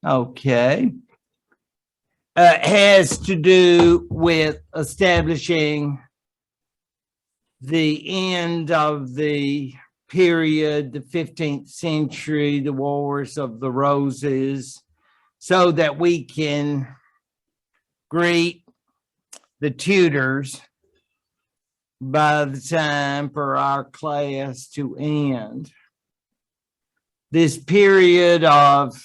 Okay. Has to do with establishing the end of the period, the 15th century, the Wars of the Roses, so that we can greet the Tudors by the time for our class to end. This period of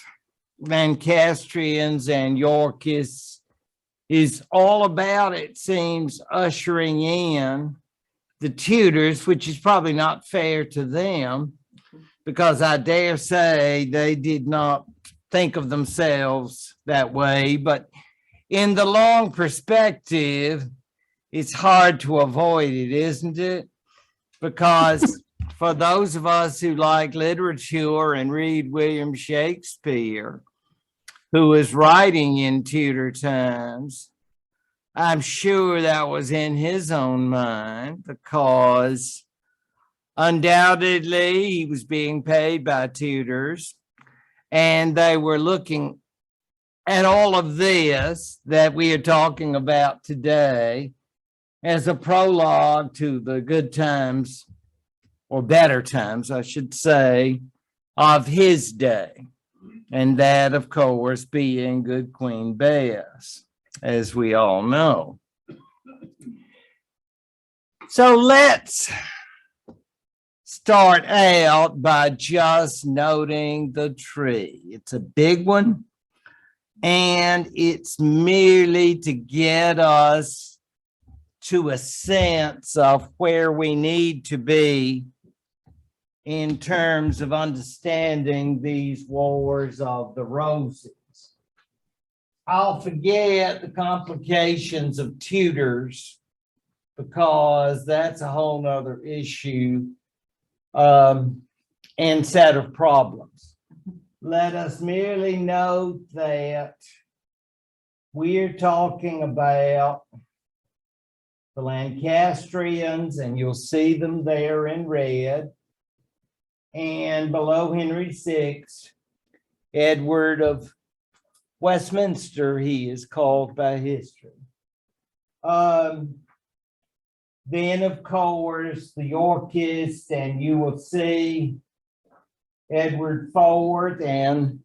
Lancastrians and Yorkists is all about, it seems, ushering in the Tudors, which is probably not fair to them, because I dare say they did not think of themselves that way. But in the long perspective, it's hard to avoid it, isn't it? Because for those of us who like literature and read William Shakespeare, who was writing in Tudor times, I'm sure that was in his own mind, because undoubtedly he was being paid by Tudors, and they were looking at all of this that we are talking about today as a prologue to the good times, or better times, I should say, of his day. And that, of course, being Good Queen Bess, as we all know. So let's start out by just noting the tree. It's a big one, and it's merely to get us to a sense of where we need to be in terms of understanding these Wars of the Roses. I'll forget the complications of Tudors, because that's a whole nother issue and set of problems. Let us merely note that we're talking about the Lancastrians, and you'll see them there in red. And below Henry VI, Edward of Westminster, he is called by history. Then, of course, the Yorkists, and you will see Edward IV, and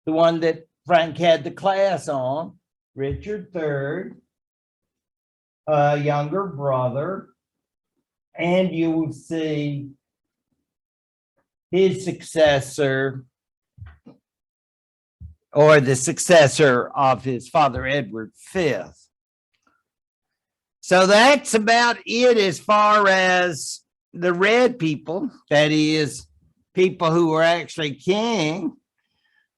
the one that Frank had the class on, Richard III, younger brother, and you will see his successor, or the successor of his father, Edward V. So that's about it as far as the red people, that is, people who were actually king.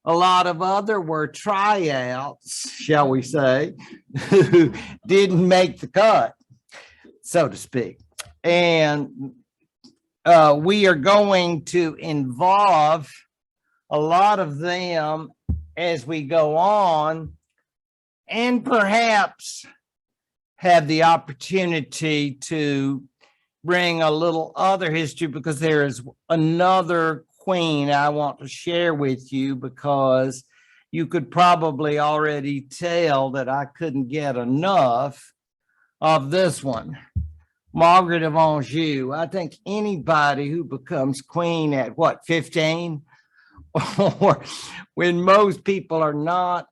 A lot of other were tryouts, shall we say, who didn't make the cut, so to speak. And we are going to involve a lot of them as we go on, and perhaps have the opportunity to bring a little other history, because there is another queen I want to share with you, because you could probably already tell that I couldn't get enough of this one. Margaret of Anjou. I think anybody who becomes queen at what, 15, or when most people are not,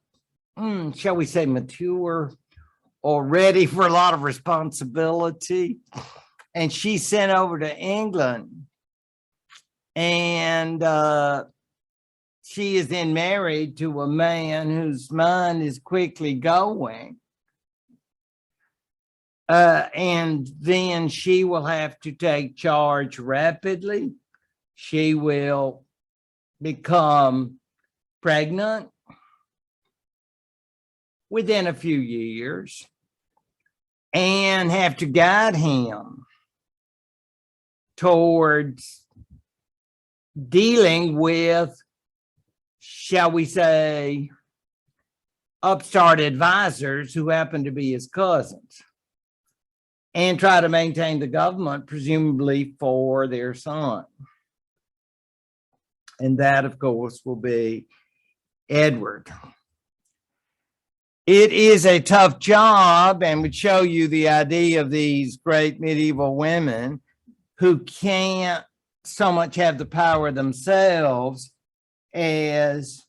shall we say, mature or ready for a lot of responsibility, and she's sent over to England, and she is then married to a man whose mind is quickly going. And then she will have to take charge rapidly. She will become pregnant within a few years, and have to guide him towards dealing with, shall we say, upstart advisors who happen to be his cousins, and try to maintain the government, presumably for their son. And that, of course, will be Edward. It is a tough job and would show you the idea of these great medieval women who can't so much have the power themselves as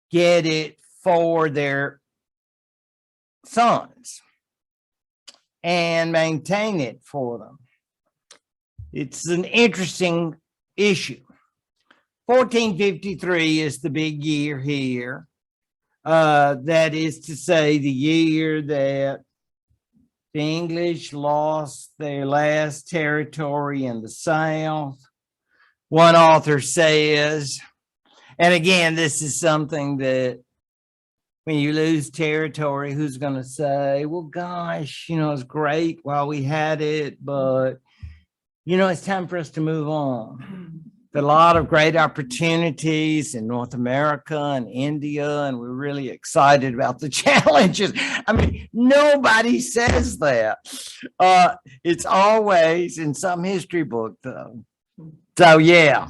get it for their sons and maintain it for them. It's an interesting issue. 1453 is the big year here. That is to say, the year that the English lost their last territory in the South. One author says, and again, this is something that when you lose territory, who's going to say, well, gosh, you know, it's great while we had it, but, you know, it's time for us to move on. A lot of great opportunities in North America and India, and we're really excited about the challenges. I mean, nobody says that. It's always in some history book, though. So, yeah,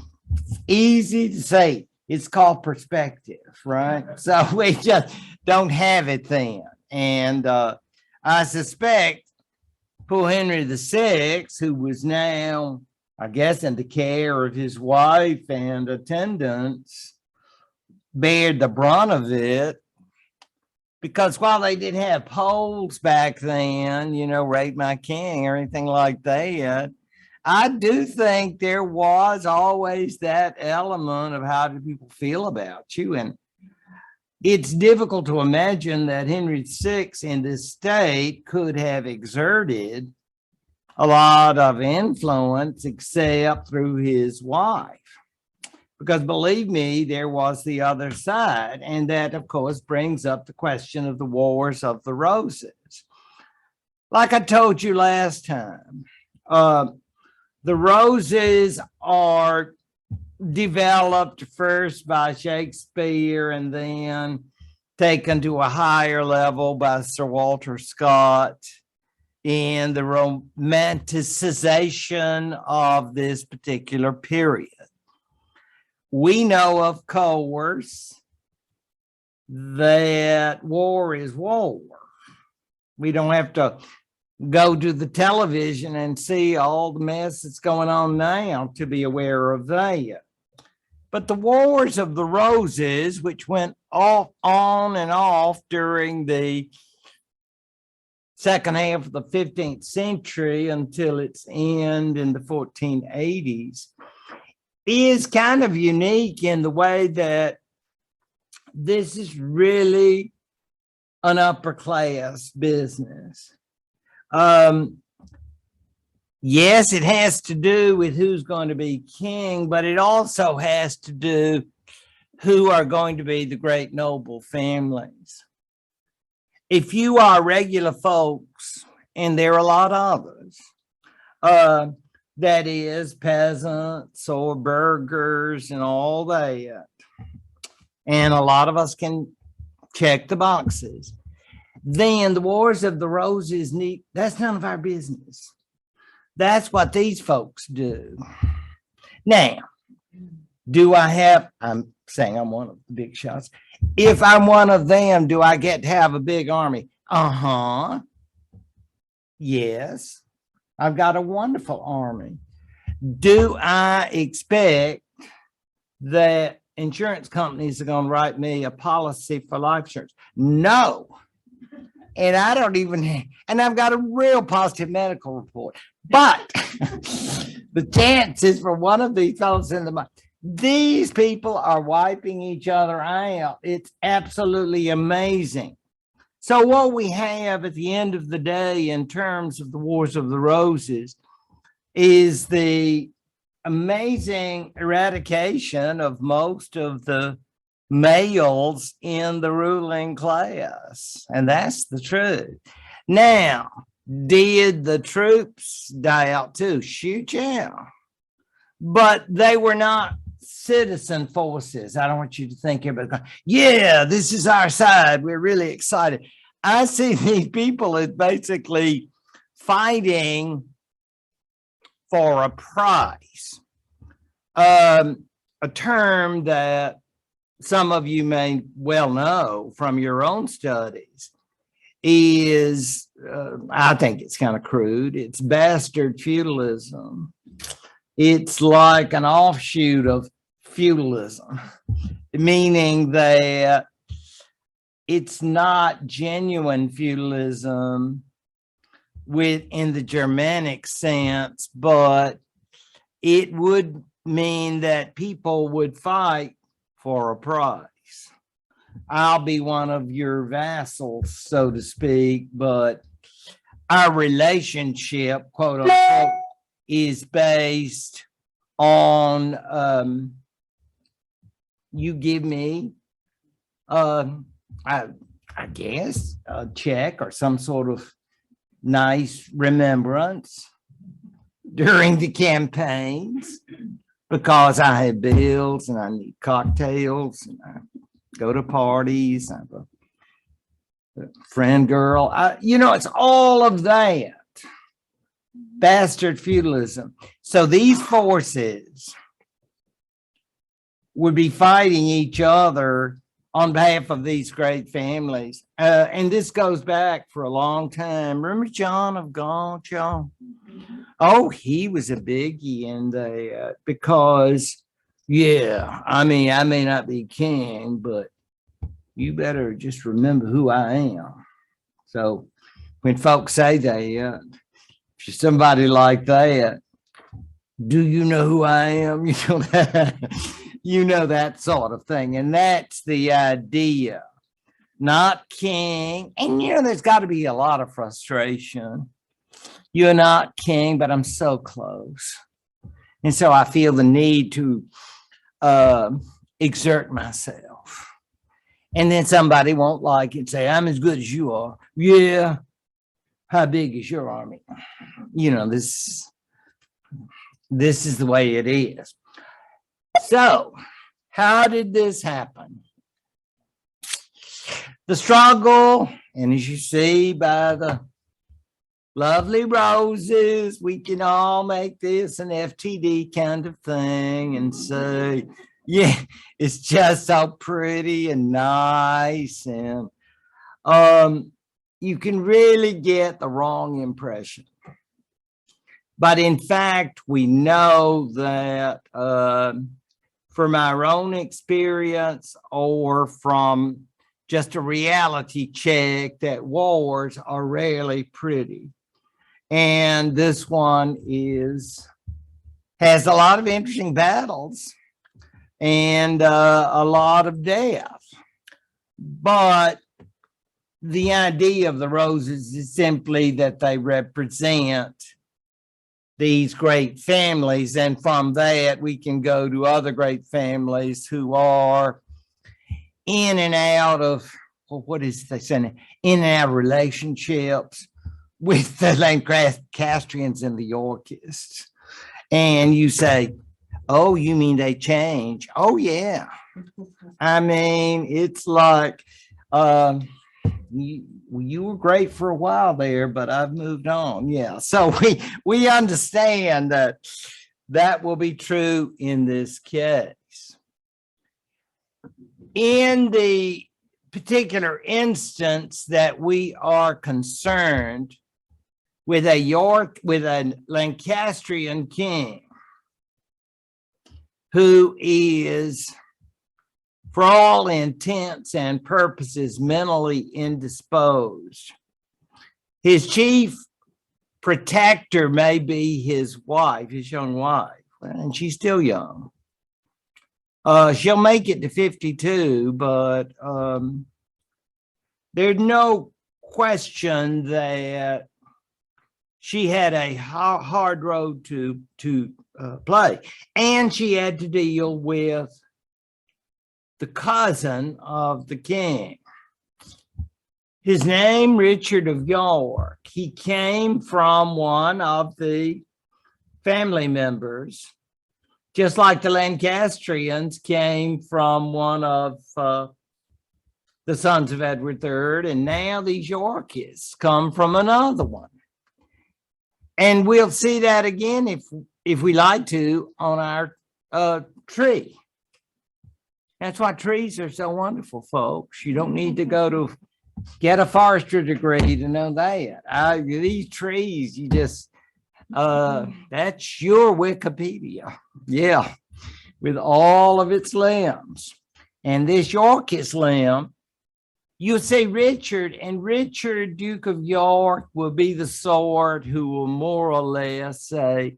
easy to say. It's called perspective, right? So we just don't have it then. And I suspect poor Henry VI, who was now, I guess, in the care of his wife and attendants, bared the brunt of it, because while they didn't have polls back then, you know, rate my king or anything like that, I do think there was always that element of how do people feel about you. And it's difficult to imagine that Henry VI in this state could have exerted a lot of influence except through his wife. Because believe me, there was the other side. And that, of course, brings up the question of the Wars of the Roses. Like I told you last time, the Roses are developed first by Shakespeare and then taken to a higher level by Sir Walter Scott in the romanticization of this particular period. We know, of course, that war is war. We don't have to go to the television and see all the mess that's going on now to be aware of that. But the Wars of the Roses, which went off on and off during the second half of the 15th century until its end in the 1480s, is kind of unique in the way that this is really an upper class business. Yes, it has to do with who's going to be king, but it also has to do who are going to be the great noble families. If you are regular folks, and there are a lot of others, that is peasants or burghers and all that, and a lot of us can check the boxes, then the Wars of the Roses that's none of our business. That's what these folks do. Now, I'm saying I'm one of the big shots. If I'm one of them, do I get to have a big army? Yes, I've got a wonderful army. Do I expect that insurance companies are going to write me a policy for life insurance? No. And I don't even, and I've got a real positive medical report. But the chances for one of these fellows in the, these people are wiping each other out. It's absolutely amazing. So what we have at the end of the day in terms of the Wars of the Roses is the amazing eradication of most of the males in the ruling class. And that's the truth. Now, did the troops die out too? Shoot, yeah. But they were not citizen forces. I don't want you to think everybody, yeah, this is our side. We're really excited. I see these people as basically fighting for a prize, a term that some of you may well know from your own studies, is, I think it's kind of crude, it's bastard feudalism. It's like an offshoot of feudalism, meaning that it's not genuine feudalism in the Germanic sense, but it would mean that people would fight for a price. I'll be one of your vassals, so to speak, but our relationship, quote unquote, is based on you give me, I guess, a check or some sort of nice remembrance during the campaigns, because I have bills and I need cocktails and I go to parties. I have a friend girl. It's all of that. Bastard feudalism. So these forces would be fighting each other on behalf of these great families. And this goes back for a long time. Remember John of Gaunt, y'all? Oh, he was a biggie in that because, I mean, I may not be king, but you better just remember who I am. So when folks say that, if you're somebody like that, do you know who I am? You know that sort of thing. And that's the idea, not king. And, there's got to be a lot of frustration. You're not king, but I'm so close. And so I feel the need to exert myself. And then somebody won't like it and say, I'm as good as you are. Yeah. How big is your army? This is the way it is. So, how did this happen? The struggle, and as you see by the lovely roses, we can all make this an FTD kind of thing and say, yeah, it's just so pretty and nice. And you can really get the wrong impression. But in fact, we know that from our own experience or from just a reality check that wars are rarely pretty. And this one has a lot of interesting battles and a lot of death. But the idea of the roses is simply that they represent these great families. And from that, we can go to other great families who are in and out of, in and out of relationships with the Lancastrians and the Yorkists. And you say, oh, you mean they change? Oh, yeah. I mean, it's like, you were great for a while there, but I've moved on. Yeah. So we understand that will be true in this case. In the particular instance that we are concerned with a Lancastrian king who is, for all intents and purposes, mentally indisposed. His chief protector may be his wife, his young wife, and she's still young. She'll make it to 52, but there's no question that she had a hard road to play, and she had to deal with the cousin of the king. His name, Richard of York. He came from one of the family members, just like the Lancastrians came from one of the sons of Edward III, and now these Yorkists come from another one. And we'll see that again if we like to on our tree. That's why trees are so wonderful, folks. You don't need to go to get a forestry degree to know that. These trees, you just, that's your Wikipedia. Yeah, with all of its limbs. And this Yorkist limb, you'll say Richard, and Richard, Duke of York, will be the sort who will more or less say,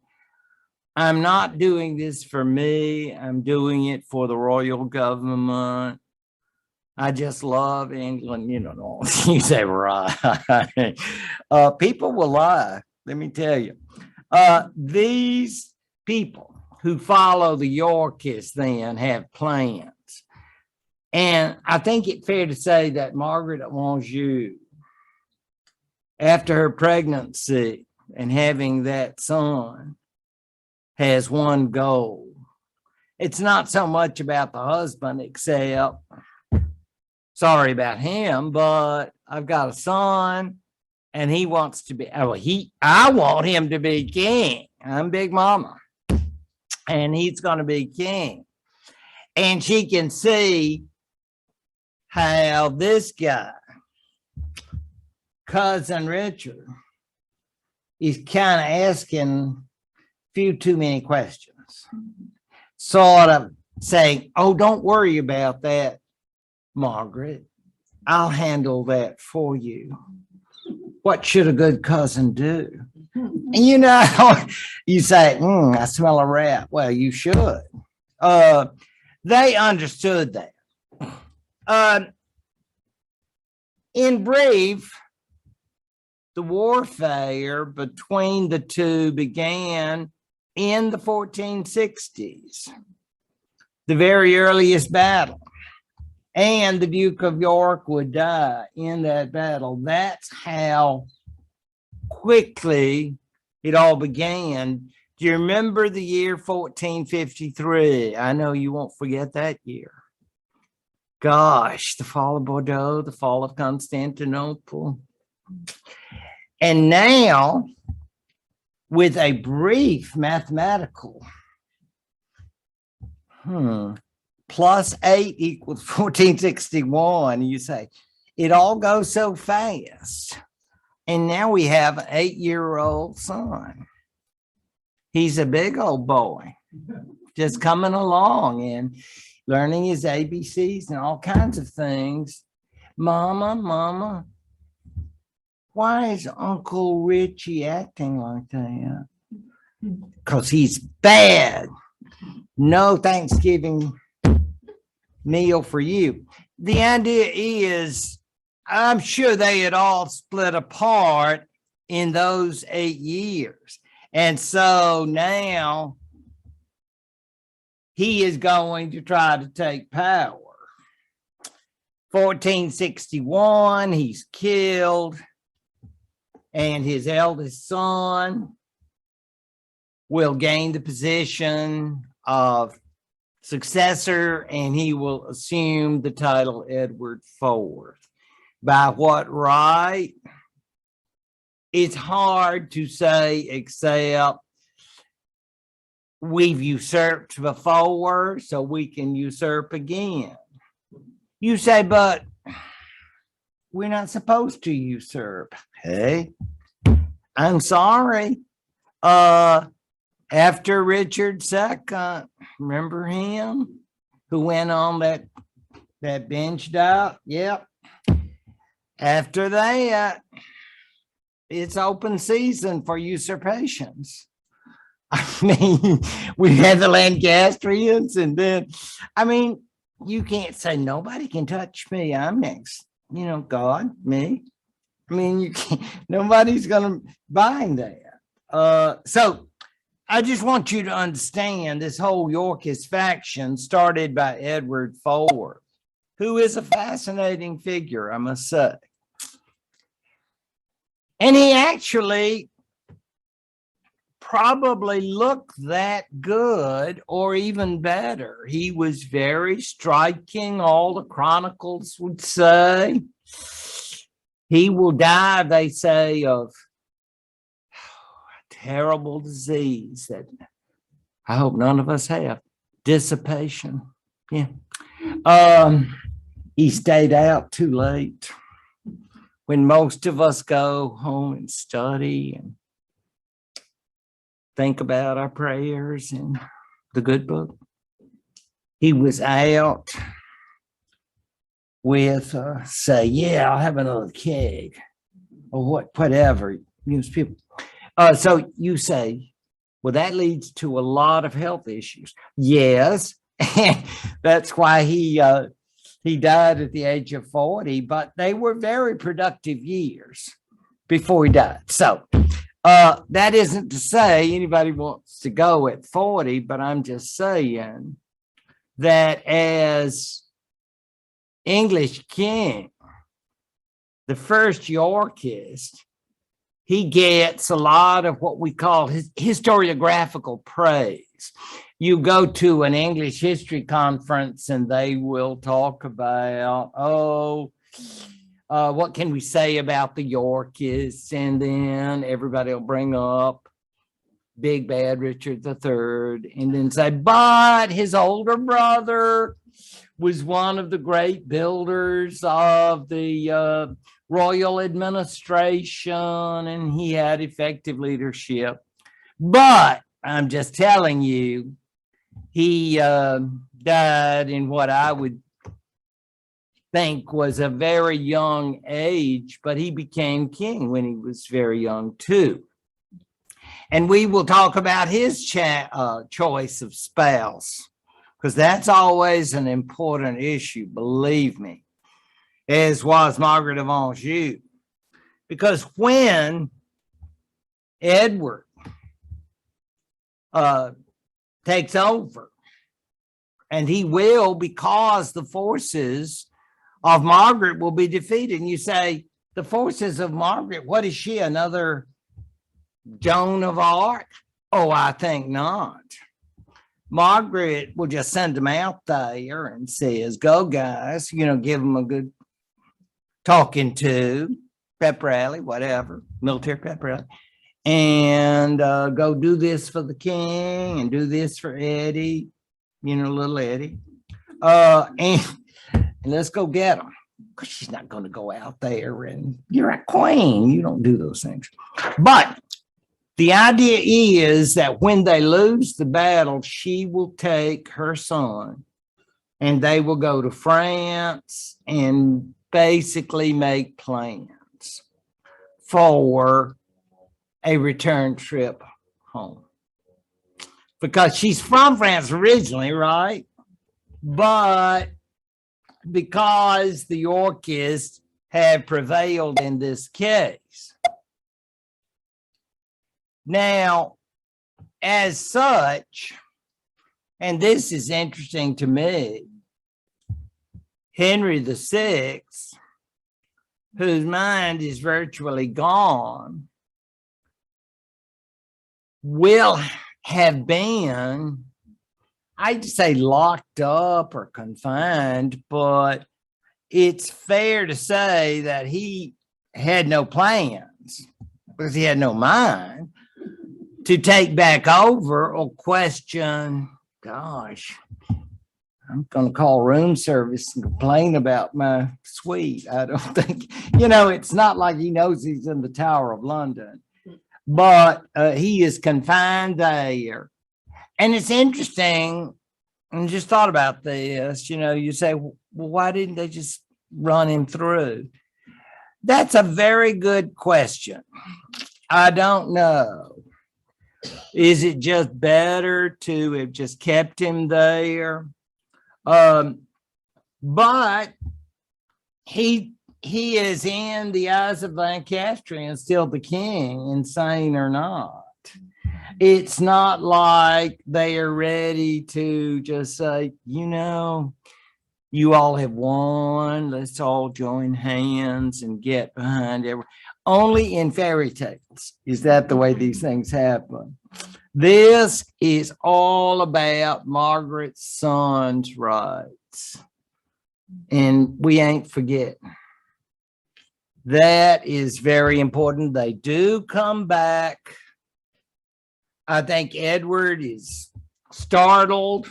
I'm not doing this for me. I'm doing it for the royal government. I just love England. You know, you say, right. People will lie. Let me tell you. These people who follow the Yorkists then have plans. And I think it's fair to say that Margaret of Anjou, after her pregnancy and having that son, has one goal. It's not so much about the husband, except, sorry about him, but I've got a son and he wants to be, I want him to be king. I'm Big Mama and he's going to be king. And she can see how this guy, Cousin Richard, is kind of asking a few too many questions, sort of saying, oh, don't worry about that, Margaret. I'll handle that for you. What should a good cousin do? And you know, you say, I smell a rat. Well, you should. They understood that. In brief, the warfare between the two began in the 1460s, the very earliest battle. And the Duke of York would die in that battle. That's how quickly it all began. Do you remember the year 1453? I know you won't forget that year. Gosh, the fall of Bordeaux, the fall of Constantinople. And now, with a brief mathematical, +8 equals 1461, you say, it all goes so fast. And now we have an 8-year-old son. He's a big old boy, just coming along and learning his ABCs and all kinds of things. Mama, why is Uncle Richie acting like that? Because he's bad. No Thanksgiving meal for you. The idea is, I'm sure they had all split apart in those 8 years. And so now he is going to try to take power. 1461, he's killed, and his eldest son will gain the position of successor, and he will assume the title Edward IV. By what right? It's hard to say, except we've usurped before, so we can usurp again. You say, but we're not supposed to usurp. Hey, I'm sorry. After Richard II, remember him who went on that bench diet? Yep. After that, it's open season for usurpations. I mean, we had the Lancastrians, and then, I mean, you can't say nobody can touch me. I'm next. You know, God, me. I mean, you can't. Nobody's gonna bind that. So I just want you to understand this whole Yorkist faction started by Edward IV, who is a fascinating figure, I must say. And he actually probably looked that good, or even better. He was very striking, all the chronicles would say. He will die, they say, of a terrible disease that I hope none of us have. Dissipation. Yeah, He stayed out too late when most of us go home and study and think about our prayers and the good book. He was out with, say, yeah, I'll have another keg or whatever. Use people. So you say, well, that leads to a lot of health issues. Yes, and that's why he died at the age of 40, but they were very productive years before he died. So that isn't to say anybody wants to go at 40, but I'm just saying that as English king, the first Yorkist, he gets a lot of what we call his historiographical praise. You go to an English history conference and they will talk about, what can we say about the Yorkists? And then everybody will bring up Big Bad Richard III and then say, but his older brother was one of the great builders of the royal administration and he had effective leadership. But I'm just telling you, he died in what I would think was a very young age, but he became king when he was very young too. And we will talk about his choice of spouse, because that's always an important issue, believe me, as was Margaret of Anjou. Because when Edward takes over, and he will, because the forces of Margaret will be defeated. And you say, the forces of Margaret, what is she, another Joan of Arc? Oh, I think not. Margaret will just send them out there and says, go guys, give them a good talking to, pep rally, whatever, military pep rally. And go do this for the king and do this for Eddie, little Eddie. And let's go get him. Because she's not going to go out there and you're a queen. You don't do those things. But the idea is that when they lose the battle, she will take her son and they will go to France and basically make plans for a return trip home. Because she's from France originally, right? But because the Yorkists had prevailed in this case. Now, as such, and this is interesting to me, Henry VI, whose mind is virtually gone, will have been, I'd say, locked up or confined, but it's fair to say that he had no plans because he had no mind to take back over or question, gosh, I'm going to call room service and complain about my suite. I don't think, it's not like he knows he's in the Tower of London, but he is confined there. And it's interesting, and just thought about this, you say, well, why didn't they just run him through? That's a very good question. I don't know. Is it just better to have just kept him there? But he is, in the eyes of Lancastrians, still the king, insane or not. It's not like they are ready to just say, you all have won. Let's all join hands and get behind everyone. Only in fairy tales is that the way these things happen. This is all about Margaret's son's rights. And we ain't forgetting. That is very important. They do come back. I think Edward is startled.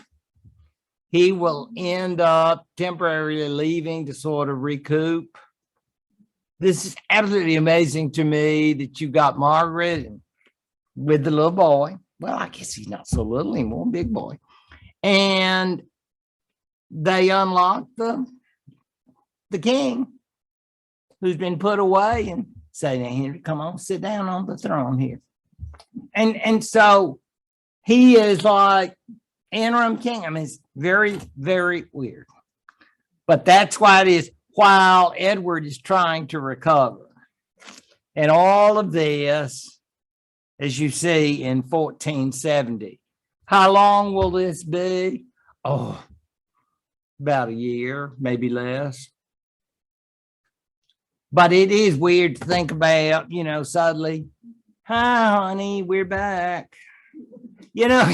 he will end up temporarily leaving to sort of recoup. This is absolutely amazing to me that you got Margaret with the little boy. Well, I guess he's not so little anymore, big boy. And they unlock the king who's been put away and say, now, Henry, come on, sit down on the throne here. And so he is like interim king. I mean, it's very, very weird. But that's why it is while Edward is trying to recover. And all of this, as you see, in 1470. How long will this be? Oh, about a year, maybe less. But it is weird to think about, you know, suddenly, hi, honey, we're back. You know,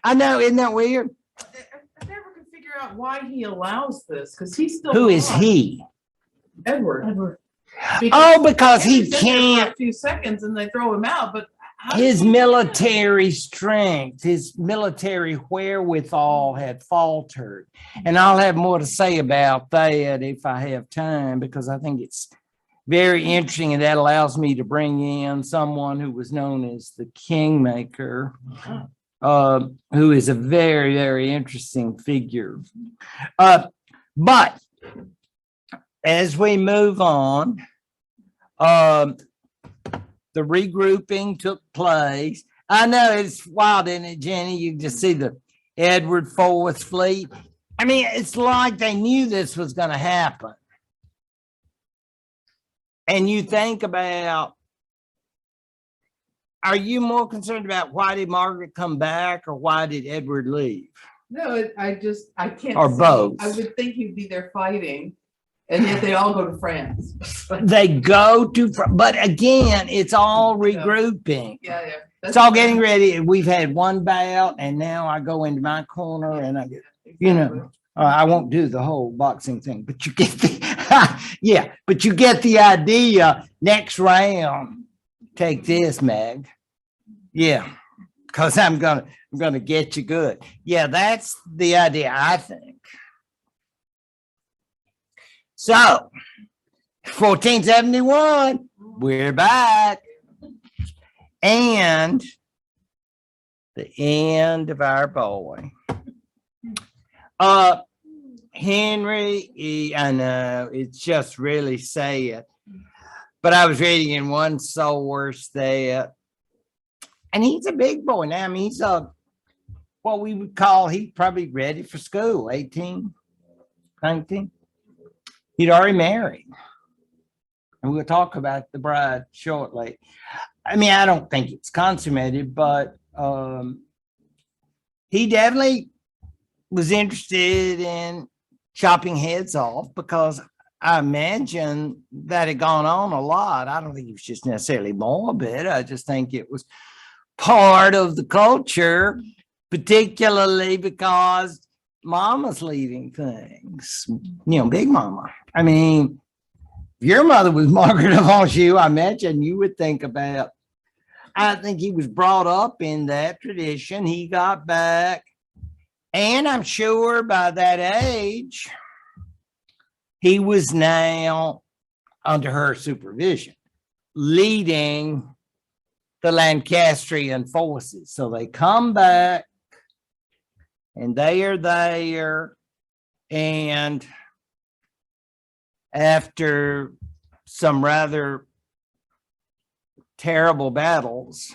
I know, isn't that weird? I never could figure out why he allows this, because he's still. Who is he? Edward. Because he can't. For a few seconds and they throw him out, but his military strength, his military wherewithal had faltered. And I'll have more to say about that if I have time, because I think it's very interesting, and that allows me to bring in someone who was known as the Kingmaker, who is a very, very interesting figure. But as we move on, the regrouping took place. I know it's wild, isn't it, Jenny? You can just see the Edward IV Fleet. I mean, it's like they knew this was going to happen. And you think about, are you more concerned about why did Margaret come back or why did Edward leave? No, I can't. Or both. I would think he'd be there fighting, and yet they all go to France. They go to, but again, it's all regrouping. Yeah. It's all getting ready. We've had one bout, and now I go into my corner and I get, you know, I won't do the whole boxing thing, but you get the, yeah, but you get the idea. Next round, take this, Meg. Yeah, because I'm gonna get you good. Yeah, that's the idea, I think. So, 1471, we're back. And the end of our boy. Henry, I know, it's just really sad. But I was reading in one source that, and he's a big boy now. I mean, he's what we would call, he's probably ready for school, 18, 19. He'd already married. And we'll talk about the bride shortly. I mean, I don't think it's consummated, but he definitely was interested in chopping heads off, because I imagine that had gone on a lot. I don't think it was just necessarily morbid. I just think it was part of the culture, particularly because Mama's leading things, you know, Big Mama. I mean, if your mother was Margaret of Anjou, I imagine you would think about, I think he was brought up in that tradition. He got back, and I'm sure by that age, he was now under her supervision, leading the Lancastrian forces. So they come back, and they are there, and after some rather terrible battles,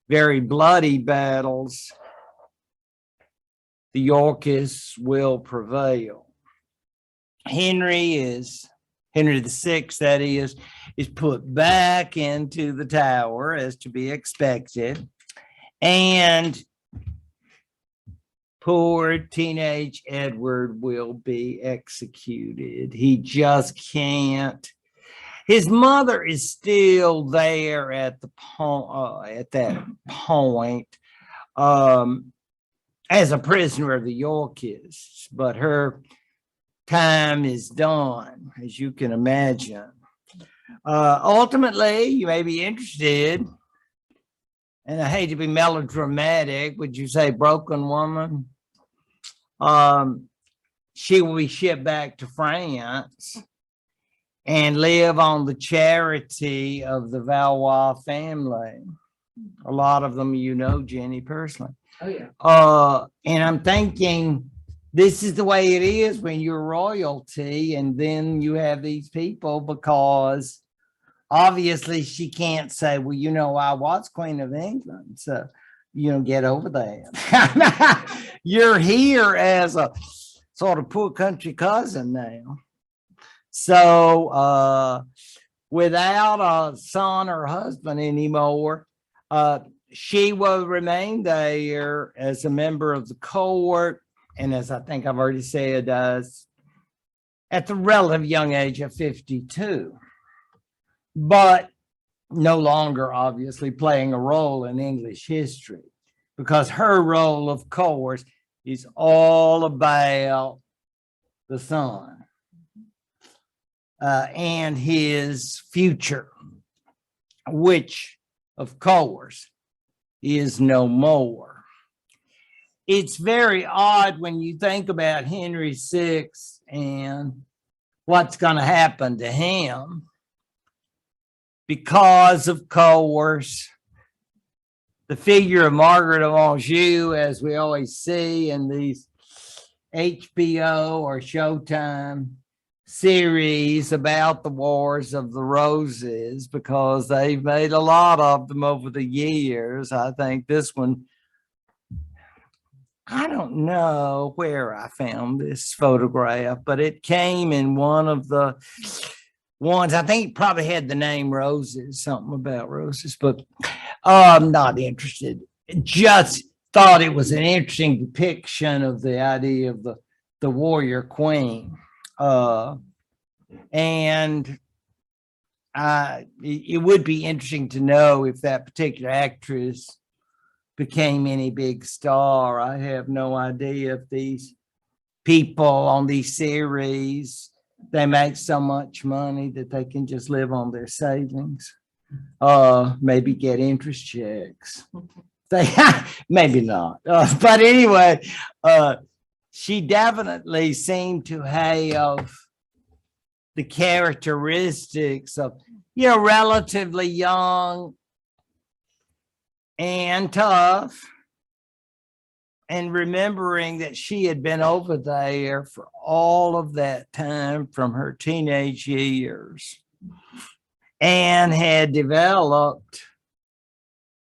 very bloody battles, the Yorkists will prevail. Henry VI, that is put back into the Tower, as to be expected, and poor teenage Edward will be executed. He just can't. His mother is still there at that point as a prisoner of the Yorkists, but her time is done, as you can imagine. Ultimately, you may be interested, and I hate to be melodramatic, would you say broken woman? she will be shipped back to France and live on the charity of the Valois family. A lot of them, you know, Jenny, personally. Oh, yeah. And I'm thinking this is the way it is when you're royalty, and then you have these people, because obviously she can't say, well, you know, I was Queen of England, so, you know, get over that. You're here as a sort of poor country cousin now. So without a son or husband anymore, she will remain there as a member of the court. And as I think I've already said, at the relative young age of 52, but no longer obviously playing a role in English history, because her role, of course, is all about the son and his future, which, of course, is no more. It's very odd when you think about Henry VI and what's going to happen to him, because, of course, the figure of Margaret of Anjou, as we always see in these HBO or Showtime series about the Wars of the Roses, because they've made a lot of them over the years. I think this one, I don't know where I found this photograph, but it came in one of the ones. I think it probably had the name Roses, something about roses, but I'm not interested. Just thought it was an interesting depiction of the idea of the warrior queen. And it would be interesting to know if that particular actress became any big star. I have no idea if these people on these series, they make so much money that they can just live on their savings, maybe get interest checks. They maybe not, but anyway, she definitely seemed to have the characteristics of, you know, relatively young and tough, and remembering that she had been over there for all of that time from her teenage years and had developed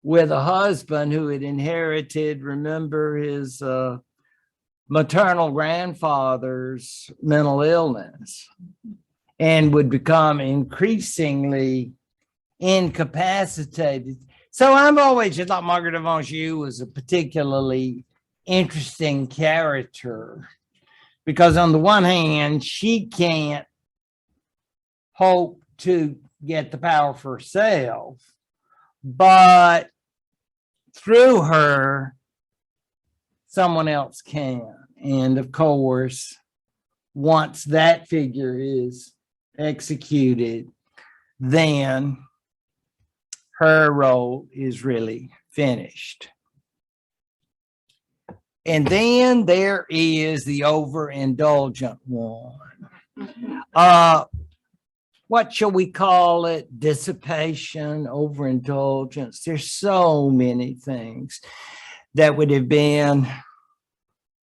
with a husband who had inherited, remember, his maternal grandfather's mental illness, and would become increasingly incapacitated. So I've always thought Margaret of Anjou was a particularly interesting character, because on the one hand, she can't hope to get the power for herself, but through her, someone else can. And of course, once that figure is executed, then her role is really finished. And then there is the overindulgent one. What shall we call it? Dissipation, overindulgence. There's so many things that would have been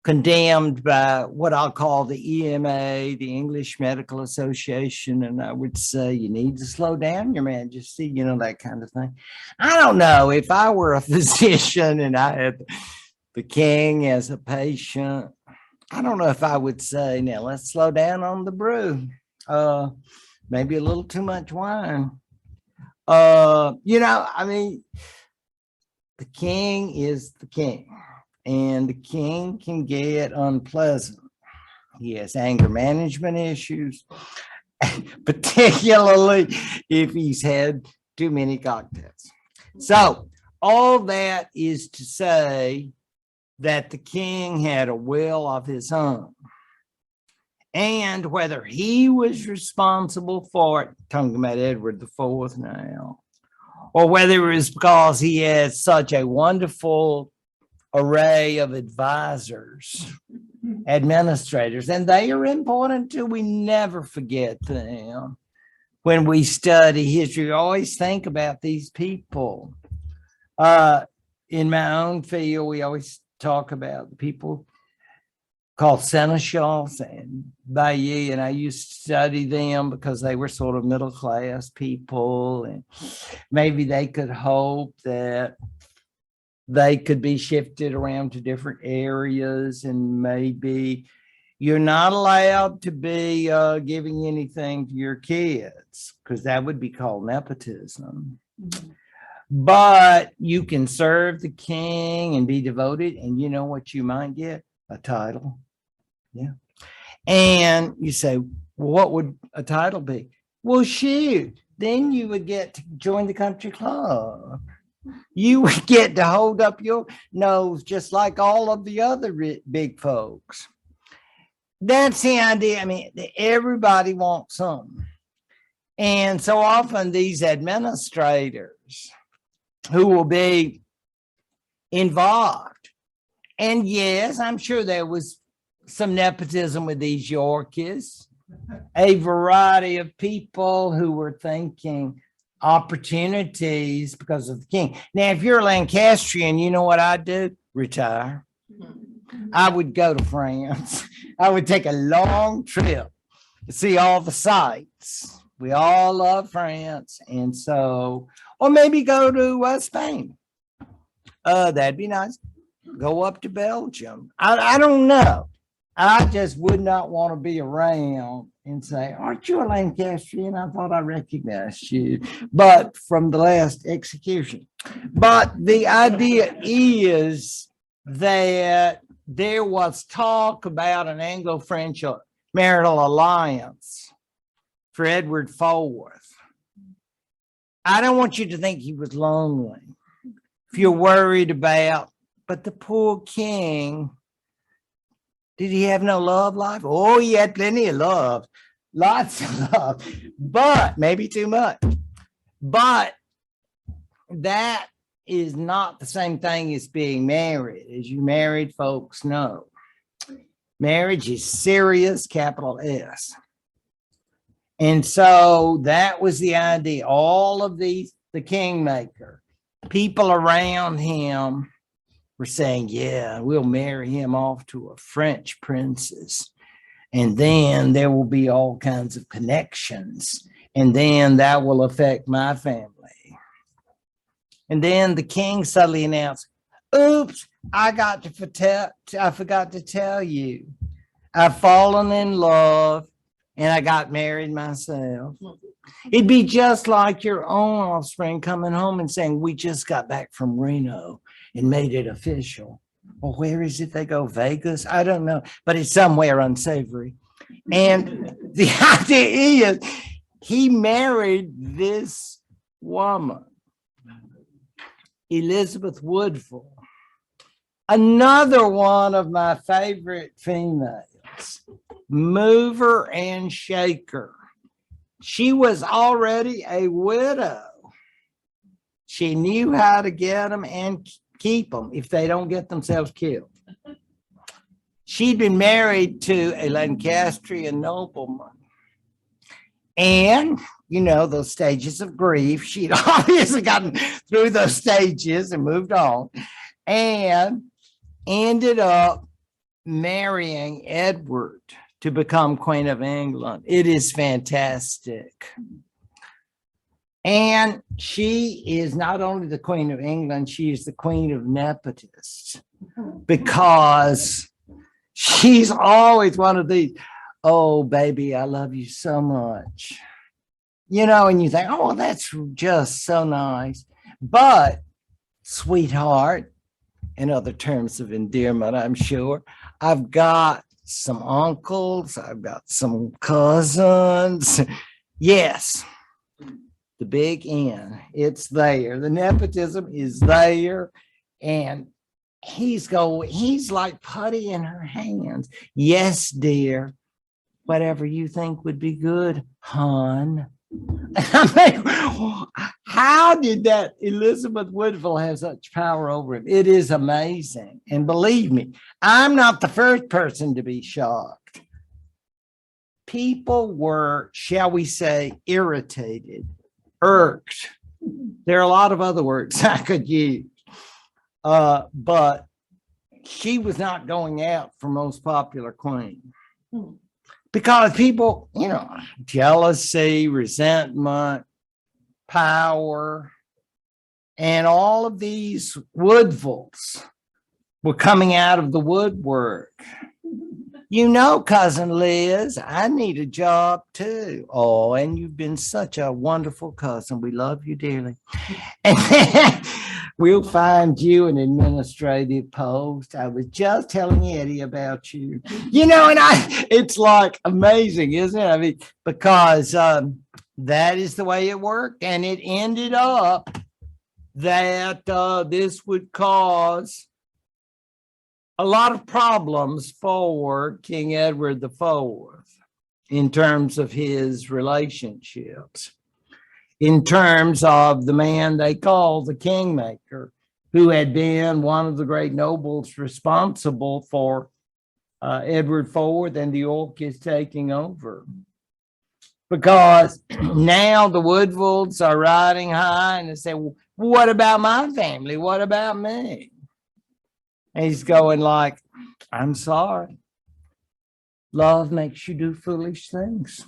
condemned by what I'll call the EMA, the English Medical Association. And I would say, you need to slow down, Your Majesty, you know, that kind of thing. I don't know, if I were a physician and I had the king as a patient, I don't know if I would say, now let's slow down on the brew. Maybe a little too much wine. You know, I mean, the king is the king, and the king can get unpleasant. He has anger management issues, particularly if he's had too many cocktails. So all that is to say that the king had a will of his own. And whether he was responsible for it, talking about Edward IV now, or whether it was because he had such a wonderful array of advisors administrators, and they are important too. We never forget them. When we study history, we always think about these people. In my own field, we always talk about the people called seneschals and baillis, and I used to study them because they were sort of middle class people, and maybe they could hope that they could be shifted around to different areas, and maybe you're not allowed to be giving anything to your kids because that would be called nepotism. But you can serve the king and be devoted, and you know what you might get? A title. Yeah. And you say, well, what would a title be? Well, shoot, then you would get to join the country club. You would get to hold up your nose just like all of the other big folks. That's the idea. I mean, everybody wants something. And so often these administrators who will be involved. And yes, I'm sure there was some nepotism with these Yorkies, a variety of people who were thinking opportunities because of the king. Now, if you're a Lancastrian, you know what I'd do? Retire. I would go to France. I would take a long trip to see all the sights. We all love France. And so, or maybe go to Spain. That'd be nice. Go up to Belgium. I don't know. I just would not want to be around and say, aren't you a Lancastrian? I thought I recognized you, but from the last execution. But the idea is that there was talk about an Anglo-French marital alliance for Edward IV. I don't want you to think he was lonely. If you're worried about, but the poor king, did he have no love life? Oh, he had plenty of love, lots of love, but maybe too much. But that is not the same thing as being married, as you married folks know. Marriage is serious, capital S. And so that was the idea. All of these, the kingmaker, people around him were saying, yeah, we'll marry him off to a French princess. And then there will be all kinds of connections. And then that will affect my family. And then the king suddenly announced, oops, I forgot to tell you. I've fallen in love and I got married myself. It'd be just like your own offspring coming home and saying, we just got back from Reno and made it official. Well, where is it they go? Vegas? I don't know, but it's somewhere unsavory. And the idea is he married this woman, Elizabeth Woodville, another one of my favorite females, mover and shaker. She was already a widow. She knew how to get them and keep them if they don't get themselves killed. She'd been married to a Lancastrian nobleman. And, you know, those stages of grief, she'd obviously gotten through those stages and moved on and ended up marrying Edward to become Queen of England. It is fantastic. And she is not only the Queen of England, she is the Queen of Nepotists because she's always one of these, oh, baby, I love you so much. You know, and you think, oh, that's just so nice. But sweetheart, in other terms of endearment, I'm sure, I've got some uncles, I've got some cousins. Yes, the big N, it's there. The nepotism is there. And he's like putty in her hands. Yes, dear, whatever you think would be good, hon. I mean, How did that Elizabeth Woodville have such power over him? It is amazing. And believe me, I'm not the first person to be shocked. People were, shall we say, irritated, irked. There are a lot of other words I could use. But she was not going out for most popular queen. Because people, jealousy, resentment, power, and all of these Woodvilles were coming out of the woodwork. Cousin Liz, I need a job too. Oh, and you've been such a wonderful cousin. We love you dearly. And then we'll find you an administrative post. I was just telling Eddie about you. It's like amazing, isn't it? I mean, because that is the way it worked. And it ended up that this would cause a lot of problems for King Edward IV in terms of his relationships, in terms of the man they called the Kingmaker, who had been one of the great nobles responsible for Edward IV and the Yorkists taking over. Because now the Woodvilles are riding high and they say, well, what about my family? What about me? And he's going like, I'm sorry. Love makes you do foolish things,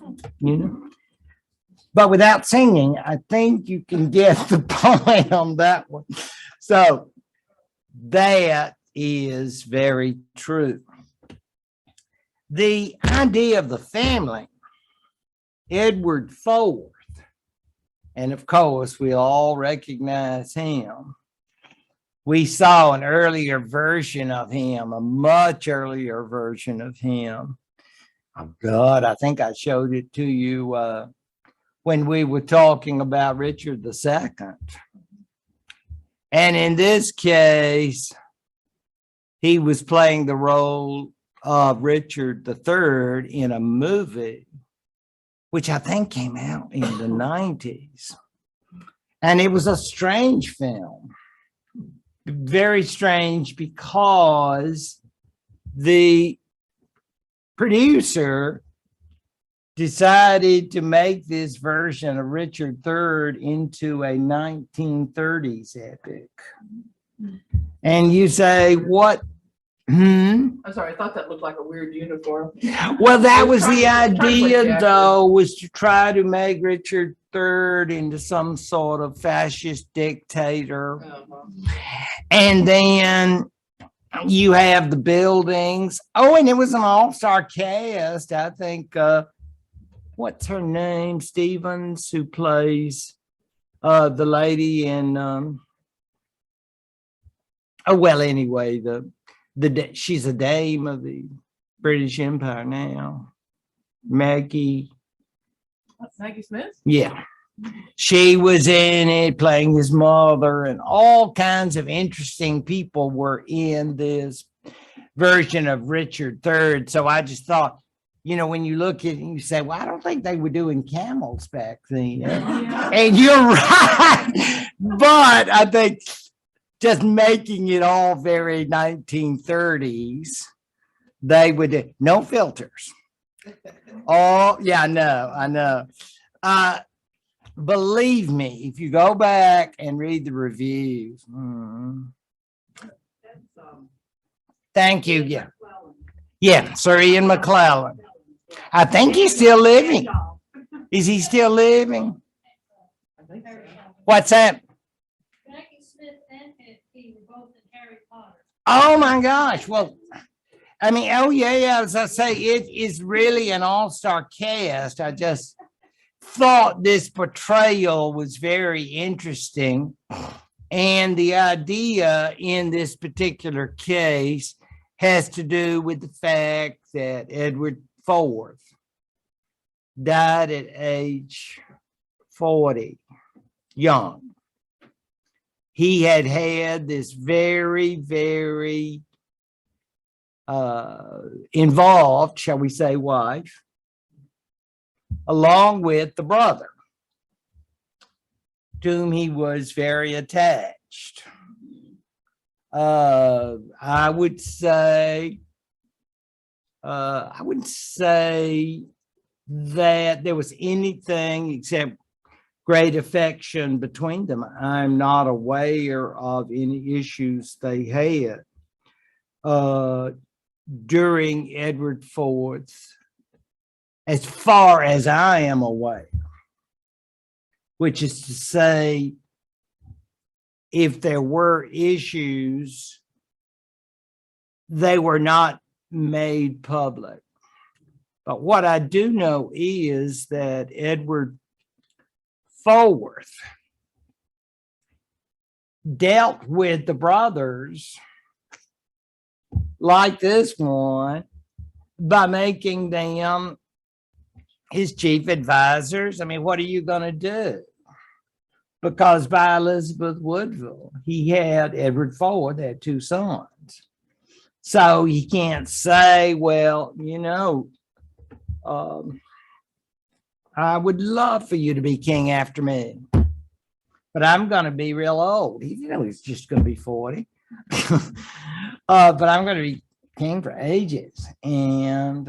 But without singing, I think you can get the point on that one. So that is very true. The idea of the family, Edward IV, and of course, we all recognize him. We saw an earlier version of him, a much earlier version of him. Oh, God, I think I showed it to you when we were talking about Richard II. And in this case, he was playing the role of Richard III in a movie, which I think came out in the 90s. And it was a strange film. Very strange because the producer decided to make this version of Richard III into a 1930s epic. And you say, what? I'm sorry, I thought that looked like a weird uniform. Well, that was the idea, though, was to try to make Richard III into some sort of fascist dictator. And then you have the buildings. Oh, and it was an all-star cast. I think, what's her name? Stevens, who plays the lady in, anyway, she's a dame of the British Empire now. Maggie Smith? Yeah. She was in it playing his mother, and all kinds of interesting people were in this version of Richard III. So I just thought, when you look at it and you say, well, I don't think they were doing camels back then. And you're right. But I think just making it all very 1930s, they would do no filters. Oh, yeah, I know. Believe me, if you go back and read the reviews, thank you. Yeah, Sir Ian McClellan. I think he's still living. Is he still living? What's that? Oh my gosh. Well, I mean, oh yeah, as I say, it is really an all-star cast. I just thought this portrayal was very interesting. And the idea in this particular case has to do with the fact that Edward IV died at age 40, young. He had had this very, very involved, shall we say, wife, along with the brother. to whom he was very attached. I wouldn't say that there was anything except great affection between them. I'm not aware of any issues they had during Edward IV's, as far as I am aware, which is to say, if there were issues, they were not made public. But what I do know is that Edward IV dealt with the brothers like this one by making them his chief advisors. I mean, what are you going to do? Because by Elizabeth Woodville, he had Edward IV, they had 2 sons. So you can't say, well, you know, I would love for you to be king after me, but I'm going to be real old. You know, he's just going to be 40. But I'm going to be king for ages, and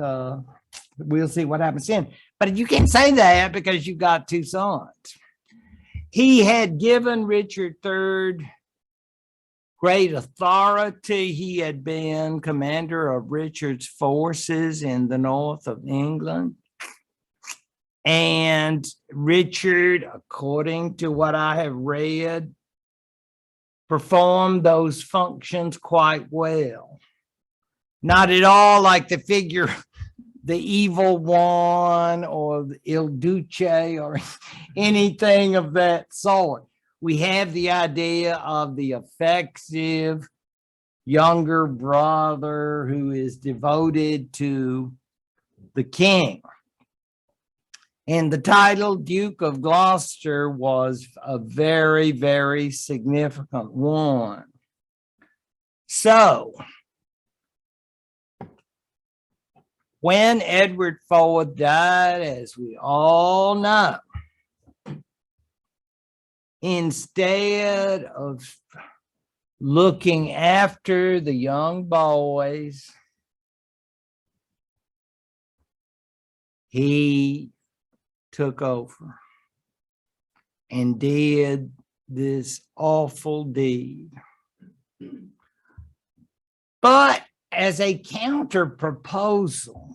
we'll see what happens then. But you can't say that because you've got 2 sons. He had given Richard III great authority. He had been commander of Richard's forces in the north of England. And Richard, according to what I have read, performed those functions quite well. Not at all like the figure, the evil one or the Il Duce or anything of that sort. We have the idea of the effective younger brother who is devoted to the king. And the title Duke of Gloucester was a very, very significant one. So, when Edward IV died, as we all know, instead of looking after the young boys, he took over and did this awful deed. But as a counter proposal,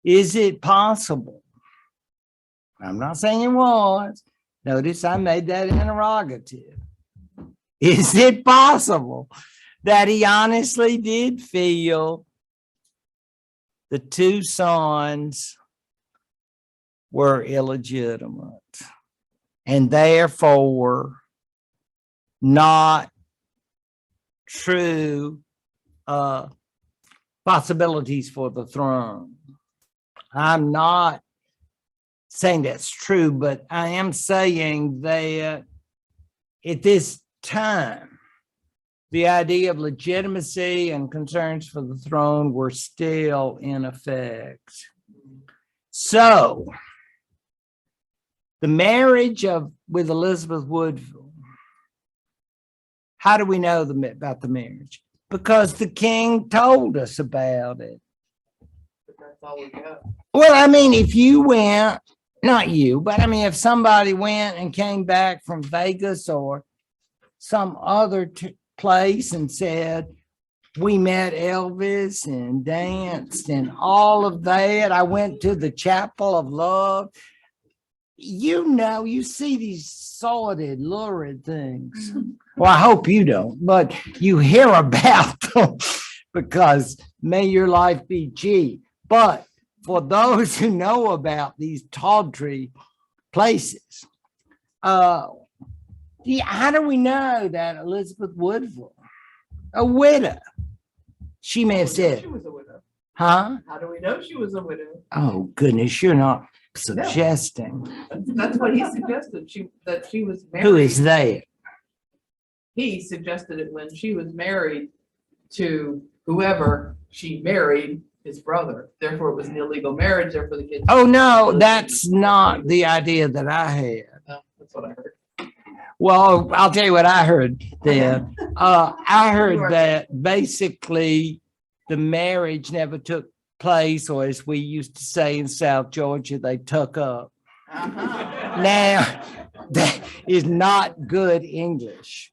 is it possible? I'm not saying it was. Notice I made that interrogative. Is it possible that he honestly did feel the 2 sons were illegitimate and therefore not true possibilities for the throne? I'm not saying that's true, but I am saying that at this time, the idea of legitimacy and concerns for the throne were still in effect. So, the marriage with Elizabeth Woodville, how do we know about the marriage? Because the king told us about it. But that's all we got. Well, I mean, if you went, not you, but I mean, if somebody went and came back from Vegas or some other place and said, we met Elvis and danced and all of that, I went to the Chapel of Love. You know, you see these sordid, lurid things. Well, I hope you don't, but you hear about them because may your life be cheap. But for those who know about these tawdry places, how do we know that Elizabeth Woodville, a widow, she may have said, She was a widow. huh? How do we know she was a widow? Oh, goodness, you're not suggesting. That's what he suggested. That she was married. Who is that? He suggested it when she was married to whoever she married, his brother. Therefore, it was an illegal marriage. Therefore, the kids. Oh, no, that's not the idea that I had. No, that's what I heard. Well, I'll tell you what I heard then. I heard that basically the marriage never took place, or as we used to say in South Georgia, they took up. Now, that is not good English.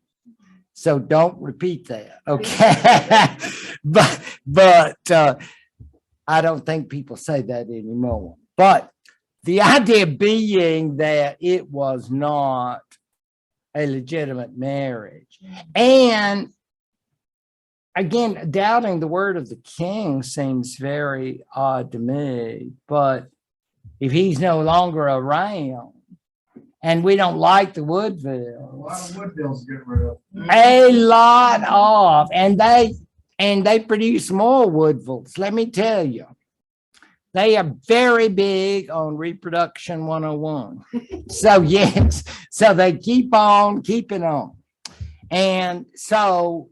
So don't repeat that, okay? but I don't think people say that anymore. But the idea being that it was not a legitimate marriage. And again, doubting the word of the king seems very odd to me. But if he's no longer around, and we don't like the Woodvilles. A lot of Woodvilles to get rid of. A lot of, and they produce more Woodvilles. Let me tell you, they are very big on reproduction 101. So yes, so they keep on keeping on. And so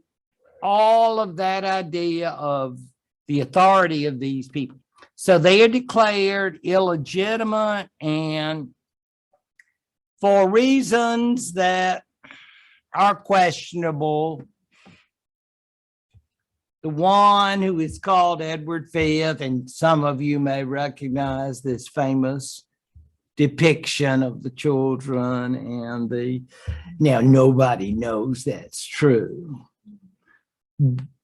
all of that idea of the authority of these people. So they are declared illegitimate, and for reasons that are questionable, the one who is called Edward V, and some of you may recognize this famous depiction of the children and now nobody knows that's true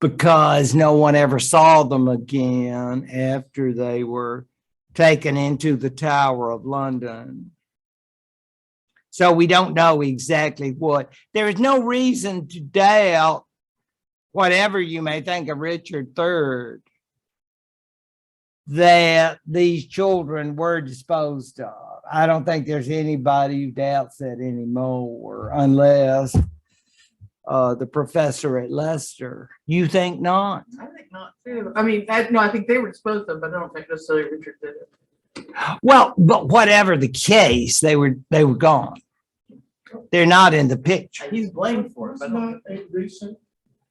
because no one ever saw them again after they were taken into the Tower of London. So we don't know exactly what. There is no reason to doubt, whatever you may think of Richard III, that these children were disposed of. I don't think there's anybody who doubts that anymore, unless the professor at Leicester. You think not? I think not too. I mean, I think they were disposed of, but I don't think necessarily Richard did it. Well, but whatever the case, they were gone. They're not in the picture. He's blamed for it, but Not a recent.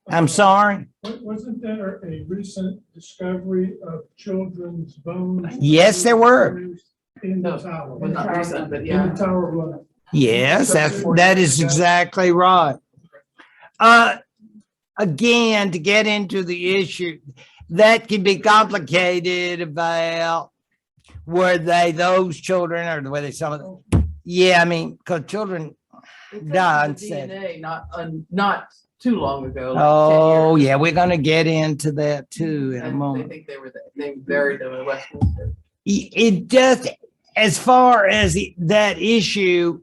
I'm sorry. Wasn't there a recent discovery of children's bones? Yes, there were. In the No, tower. well, not recent, but In yeah. the Tower of London. Yes, that is exactly right. Again, to get into the issue, that can be complicated about were they those children or were they some of them? Yeah, I mean, because children died. DNA not too long ago. Like 10 Oh, years. yeah, we're going to get into that too in a And moment. they think they buried them in Westminster. It just, as far as that issue,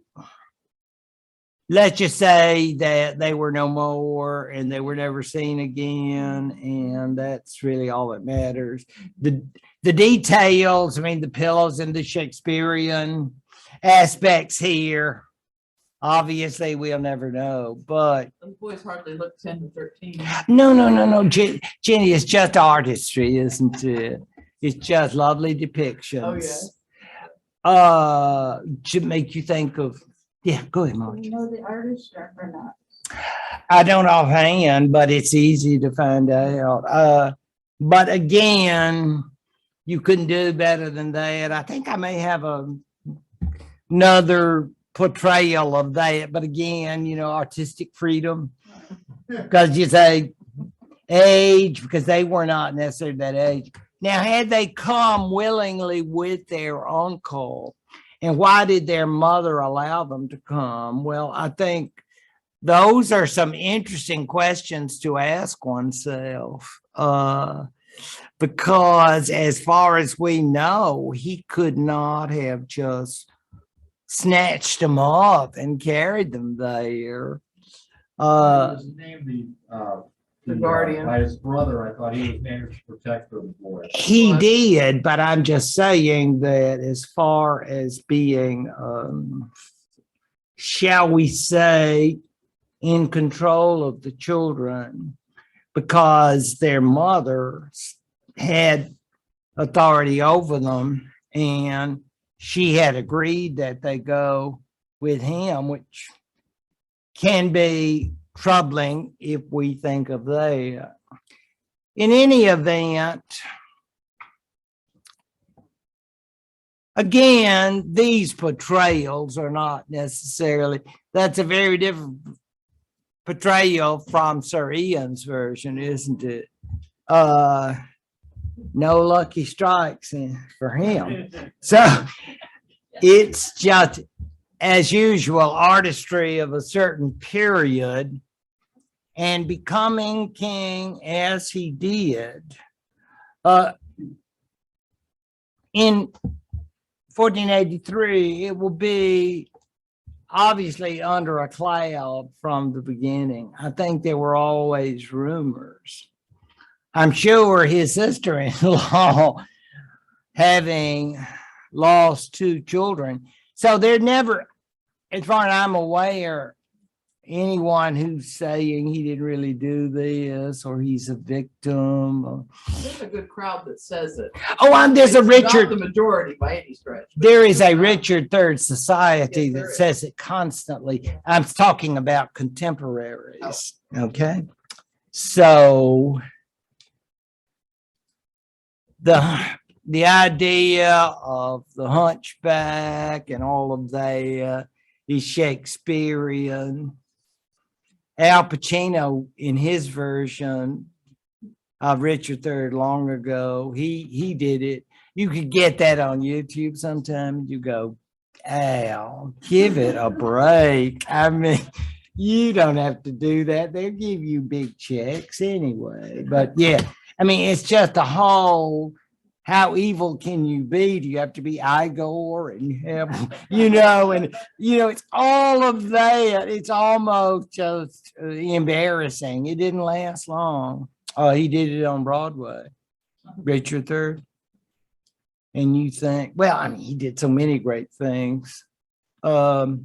let's just say that they were no more and they were never seen again, and that's really all that matters. The details, I mean, the pillows and the Shakespearean aspects here, obviously we'll never know, but Those boys hardly look 10 to 13. no, Jenny, it's just artistry, isn't it? It's just lovely depictions. Oh, yeah. To make you think of, yeah, go ahead, Mark. Do you know the artist or not? I don't offhand, but it's easy to find out. But again, you couldn't do better than that. I think I may have another portrayal of that, but again, artistic freedom, because you say age, because they were not necessarily that age. Now, had they come willingly with their uncle, and why did their mother allow them to come? Well, I think those are some interesting questions to ask oneself, because as far as we know, he could not have just snatched them up and carried them there. He was named The guardian. by his brother. I thought he was named to protect the boy. He did, but I'm just saying that as far as being, shall we say, in control of the children, because their mother had authority over them, and she had agreed that they go with him, which can be troubling if we think of that. In any event, again, these portrayals are not necessarily, that's a very different portrayal from Sir Ian's version, isn't it? No lucky strikes for him. So it's just, as usual, artistry of a certain period, and becoming king as he did. In 1483, it will be obviously under a cloud from the beginning. I think there were always rumors. I'm sure his sister-in-law, having lost 2 children, so there never, as far as I'm aware, anyone who's saying he didn't really do this or he's a victim. There's a good crowd that says it. Oh, there's a It's Richard. not the majority by any stretch. but There it's is a crowd. Richard III Society Yes, there that is. says it constantly. I'm talking about contemporaries. Okay. So the idea of the hunchback and all of that is Shakespearean. Al Pacino, in his version of Richard III long ago, he did it. You could get that on YouTube sometime. You go, Al, give it a break. I mean, you don't have to do that. They'll give you big checks anyway. But yeah, I mean, it's just a whole, how evil can you be? Do you have to be Igor and you have, it's all of that. It's almost just embarrassing. It didn't last long. He did it on Broadway, Richard III. And you think, well, I mean, he did so many great things. Now,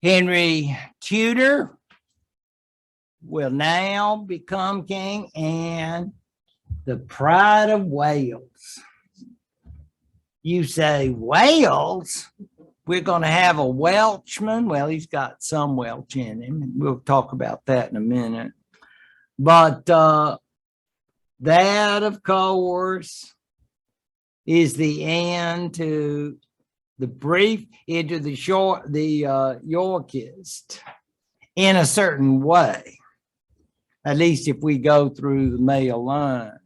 Henry Tudor will now become king, and the pride of Wales. You say, Wales? We're going to have a Welshman. Well, he's got some Welsh in him, and we'll talk about that in a minute. But that, of course, is the end to the brief into the short, the Yorkist in a certain way. At least if we go through the male line.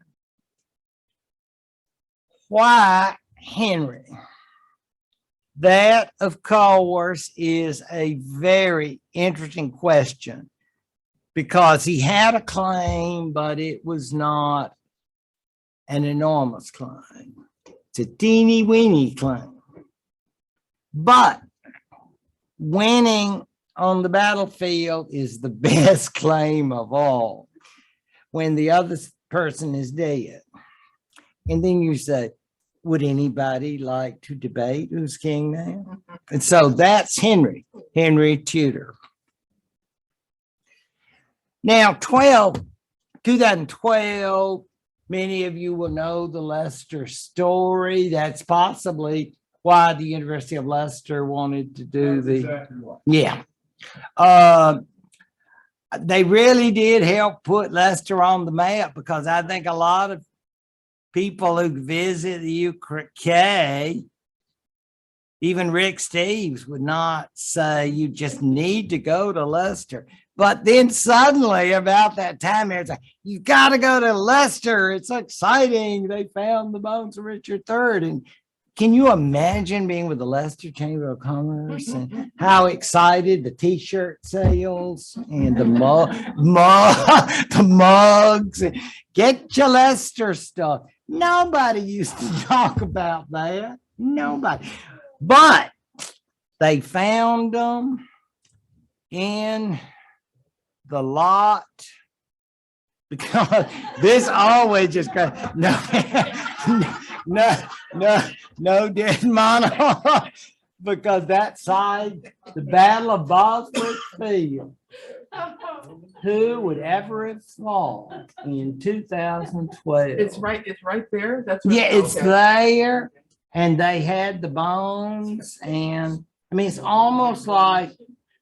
Why Henry? That, of course, is a very interesting question because he had a claim, but it was not an enormous claim. It's a teeny weeny claim. But winning on the battlefield is the best claim of all when the other person is dead. And then you say, would anybody like to debate who's king now? And so that's Henry Tudor. Now, 2012, many of you will know the Leicester story. That's possibly why the University of Leicester wanted to do That's exactly right. yeah. They really did help put Leicester on the map because I think a lot of people who visit the UK, even Rick Steves would not say you just need to go to Leicester. But then suddenly about that time, it's like, you got to go to Leicester. It's exciting. They found the bones of Richard III. And can you imagine being with the Leicester Chamber of Commerce and how excited the T-shirt sales and the mugs? Get your Leicester stuff. Nobody used to talk about that. Nobody. But they found them in the lot because this always just goes, no dead mono because that side, the Battle of Bosworth Field, who would ever have thought in 2012? It's right there. That's what, Yeah, it's okay. there, and they had the bones, and I mean, it's almost like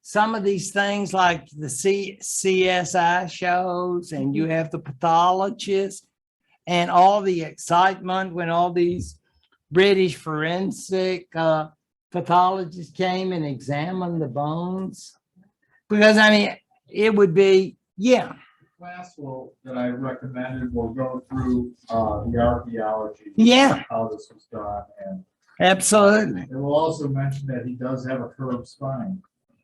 some of these things like the CSI shows, and you have the pathologist. and all the excitement when all these British forensic pathologists came and examined the bones. Because I mean, it would be, yeah, Class that I recommended will go through the archaeology. Yeah. How this was done, and absolutely. it will also mention that he does have a curved spine.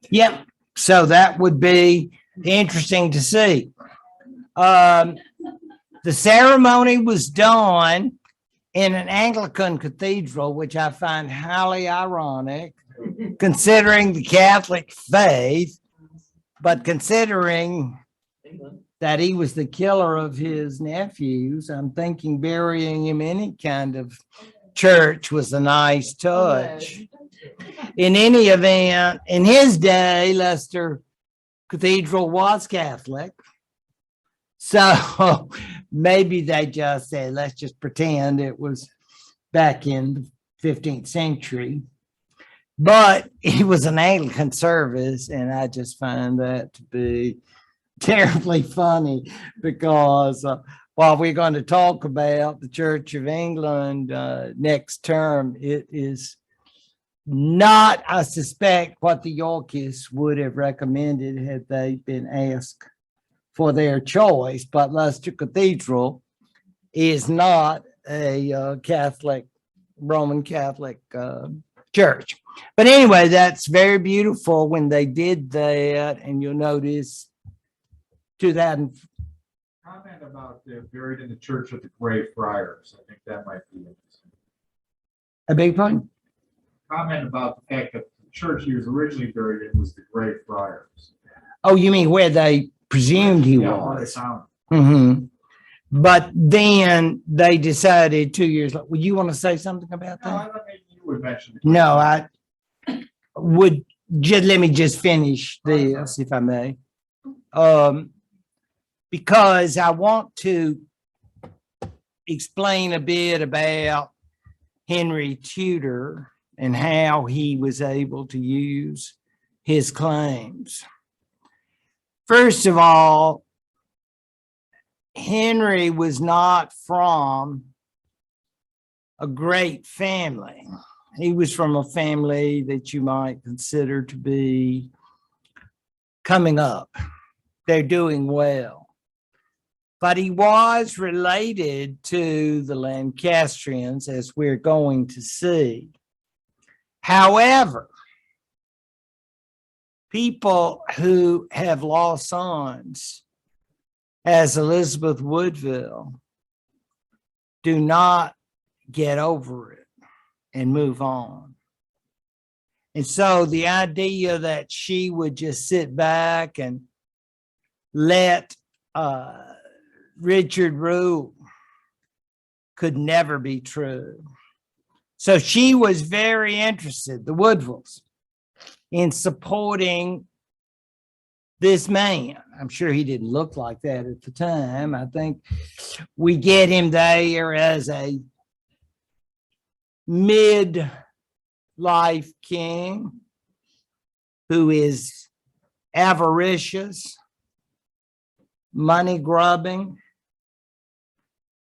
Yep. So that would be interesting to see. The ceremony was done in an Anglican cathedral, which I find highly ironic, considering the Catholic faith, but considering England. that he was the killer of his nephews, I'm thinking burying him in any kind of church was a nice touch. In any event, in his day, Leicester Cathedral was Catholic. So maybe they just said, let's just pretend it was back in the 15th century. But it was an Anglican service, and I just find that to be terribly funny because while we're going to talk about the Church of England next term, it is not, I suspect, what the Yorkists would have recommended had they been asked for their choice. But Leicester Cathedral is not a Catholic, Roman Catholic church. But anyway, that's very beautiful when they did that, and you'll notice 2000. Comment about buried in the Church of the Grey Friars. I think that might be interesting. A big one. Comment about the fact that the church he was originally buried in was the Grey Friars. Oh, you mean where they presumed he Yeah, where they was? found Mhm. But then they decided 2 years later. Would you want to say something about him. No, I that? thought maybe you would mention. No, I would just let me just finish this, if I may. Because I want to explain a bit about Henry Tudor and how he was able to use his claims. First of all, Henry was not from a great family. He was from a family that you might consider to be coming up. They're doing well. But he was related to the Lancastrians, as we're going to see. However, people who have lost sons, as Elizabeth Woodville, do not get over it and move on. And so the idea that she would just sit back and let Richard rule could never be true. So she was very interested, the Woodvilles, in supporting this man. I'm sure he didn't look like that at the time. I think we get him there as a mid-life king who is avaricious, money grubbing,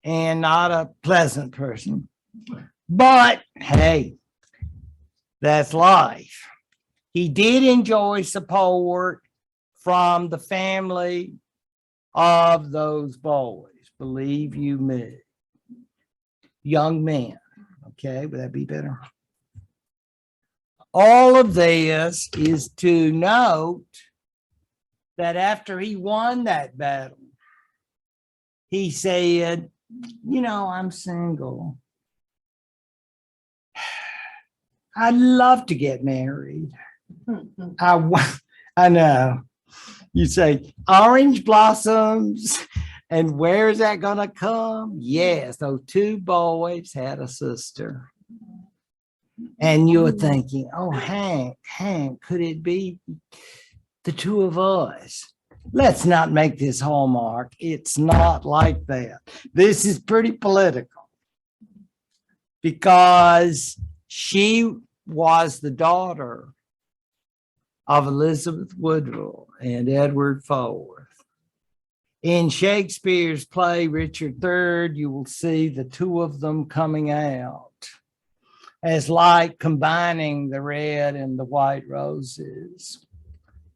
and not a pleasant person. But hey, that's life. He did enjoy support from the family of those boys, believe you me. Young men. Okay, would that be better? All of this is to note that after he won that battle, he said, you know, I'm single. I'd love to get married. I know. You say orange blossoms, and where's that gonna come? Yes, those two boys had a sister. And you're thinking, oh, Hank, could it be the two of us? Let's not make this Hallmark. It's not like that. This is pretty political because she was the daughter of Elizabeth Woodville and Edward Falworth. In Shakespeare's play, Richard III, you will see the two of them coming out as like combining the red and the white roses.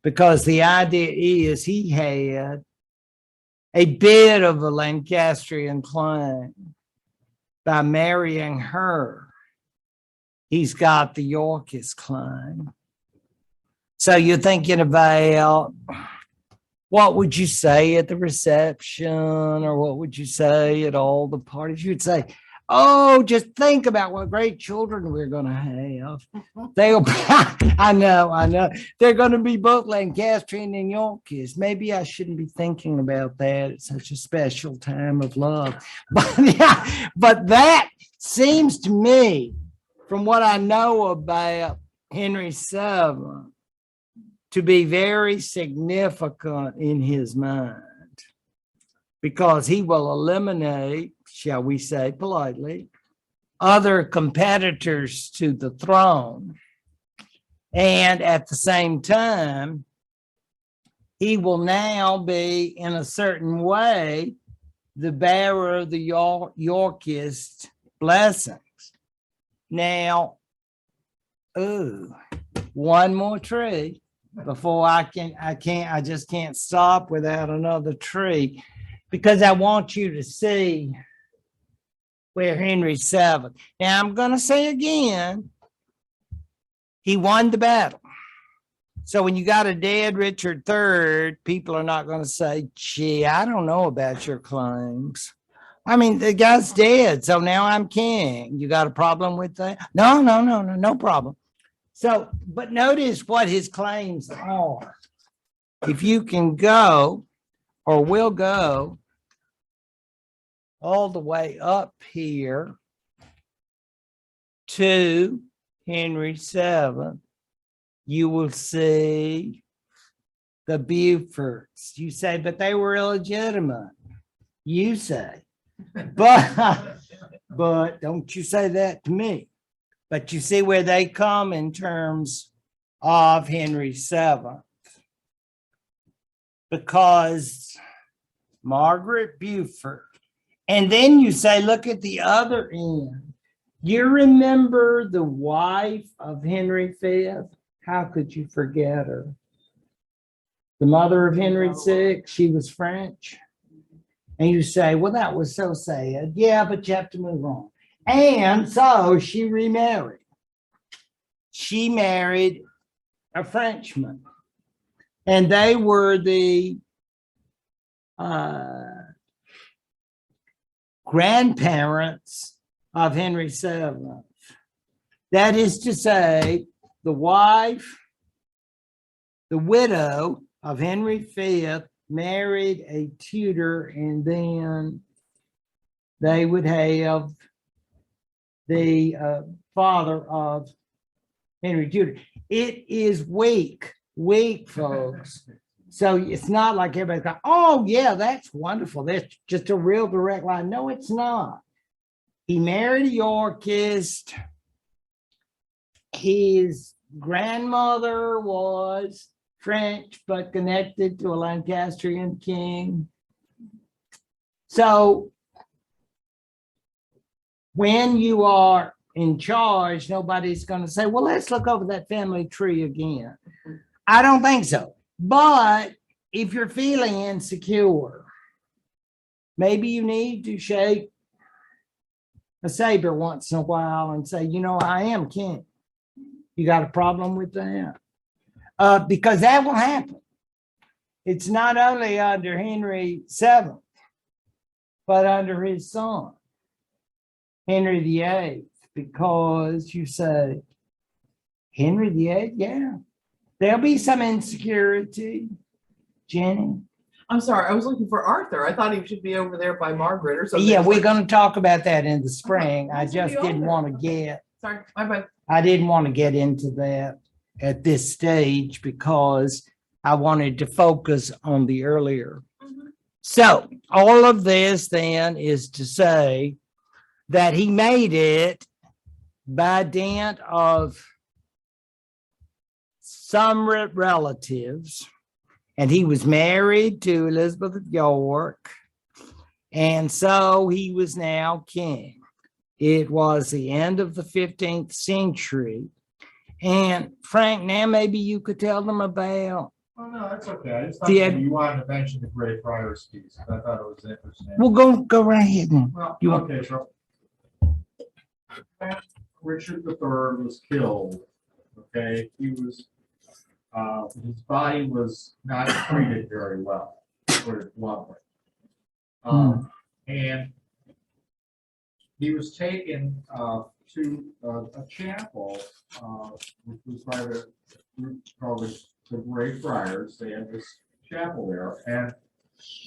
Because the idea is he had a bit of a Lancastrian claim by marrying her. He's got the Yorkist claim. So you're thinking about, what would you say at the reception, or what would you say at all the parties? You'd say, oh, just think about what great children we're going to have. They'll, I know. They're going to be both Lancastrian and Yorkist. Maybe I shouldn't be thinking about that at such a special time of love. But that seems to me, from what I know about Henry VII, to be very significant in his mind, because he will eliminate, shall we say politely, other competitors to the throne. And at the same time, he will now be, in a certain way, the bearer of the Yorkist blessings. Now, one more tree before I just can't stop without another tree, because I want you to see where Henry VII. Now I'm going to say again, he won the battle. So when you got a dead Richard III, people are not going to say, gee, I don't know about your claims. I mean, the guy's dead, so now I'm king. You got a problem with that? No problem. So, but notice what his claims are. If you can go, or will go, all the way up here to Henry VII, you will see the Beauforts. You say, but they were illegitimate. You say, but don't you say that to me. But you see where they come in terms of Henry VII. Because Margaret Beaufort, and then you say, look at the other end. You remember the wife of Henry V? How could you forget her? The mother of Henry VI, she was French. And you say, well, that was so sad. Yeah, but you have to move on. And so she remarried. She married a Frenchman. And they were the grandparents of Henry VII. That is to say, the wife, the widow of Henry V, married a Tudor, and then they would have the father of Henry Tudor. It is weak, folks. So it's not like everybody's going, oh, yeah, that's wonderful. That's just a real direct line. No, it's not. He married a Yorkist. His grandmother was French, but connected to a Lancastrian king. So when you are in charge, nobody's going to say, well, let's look over that family tree again. I don't think so. But if you're feeling insecure, maybe you need to shake a saber once in a while and say, you know, I am king. You got a problem with that? Because that will happen. It's not only under Henry VII, but under his son, Henry VIII, because you say, Henry VIII, yeah, there'll be some insecurity, Jenny. I'm sorry, I was looking for Arthur. I thought he should be over there by Margaret or something. Yeah, we're going to talk about that in the spring. I Why just should he didn't over? want to get, Sorry, bye-bye. I didn't want to get into that at this stage because I wanted to focus on the earlier. So all of this then is to say that he made it by dint of some relatives and he was married to Elizabeth of York. And so he was now king. It was the end of the 15th century. And Frank, now maybe you could tell them about. Oh, no, that's okay. I just thought The- maybe you wanted to mention the Grey Friars piece. I thought it was interesting. Well, go right ahead. Then. Well, you want- okay, so Richard III was killed. Okay, he was, his body was not treated very well, to put it bluntly. And he was taken to a chapel, which was by the group called the Grey Friars. They had this chapel there, and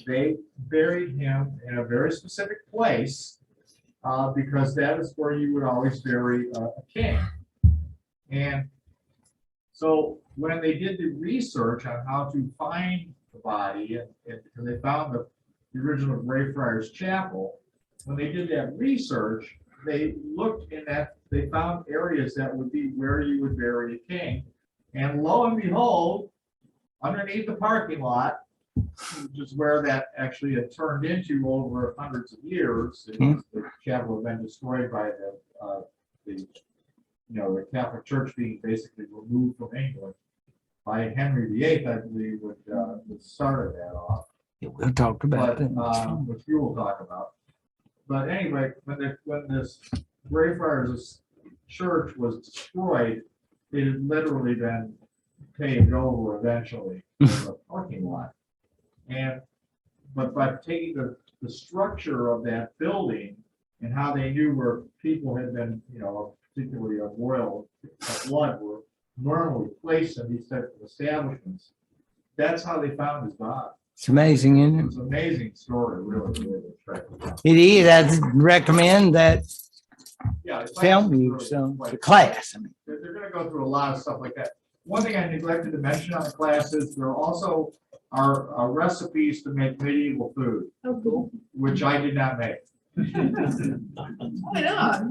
they buried him in a very specific place because that is where you would always bury a king. And so when they did the research on how to find the body, and because they found the original Grey Friars Chapel, when they did that research, they looked in that, they found areas that would be where you would bury a king. And lo and behold, underneath the parking lot, which is where that actually had turned into over hundreds of years, the chapel had been destroyed by the Catholic Church being basically removed from England by Henry VIII, I believe, would started that off. We'll talk about But, that. which we will talk about. But anyway, when this Grey Friars church was destroyed, it had literally been paved over eventually as a parking lot. But by taking the structure of that building and how they knew where people had been, particularly of royal blood, were normally placed in these types of establishments, that's how they found his body. It's amazing, isn't It's an amazing story, really, really. it? It is. I'd recommend that Yeah, the class film is you really some quite- the class. I mean, They're gonna go through a lot of stuff like that. One thing I neglected to mention on the class is there also are recipes to make medieval food, Oh, cool. which I did not make. Why not?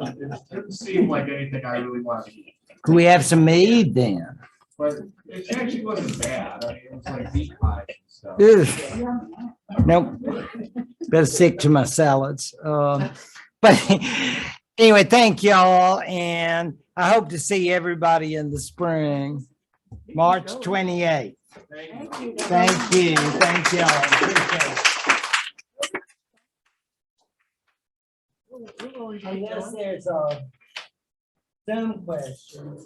It didn't seem like anything I really wanted to eat, could we have some mead then? but it actually wasn't bad. I mean, it was like meat pies and stuff. Ugh. Nope. Better stick to my salads. But anyway, thank y'all. And I hope to see everybody in the spring, March 28th. Thank you. Thank you. Thank y'all. Appreciate it. Unless there's a Zoom question.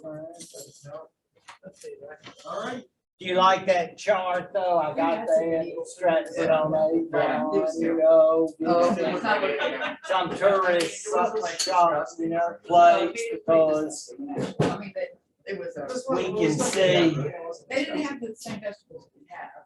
All right. Do you like that chart though? I got that structured on some tourist shops, place because I mean, it was. we can see. They didn't have the same vegetables we have.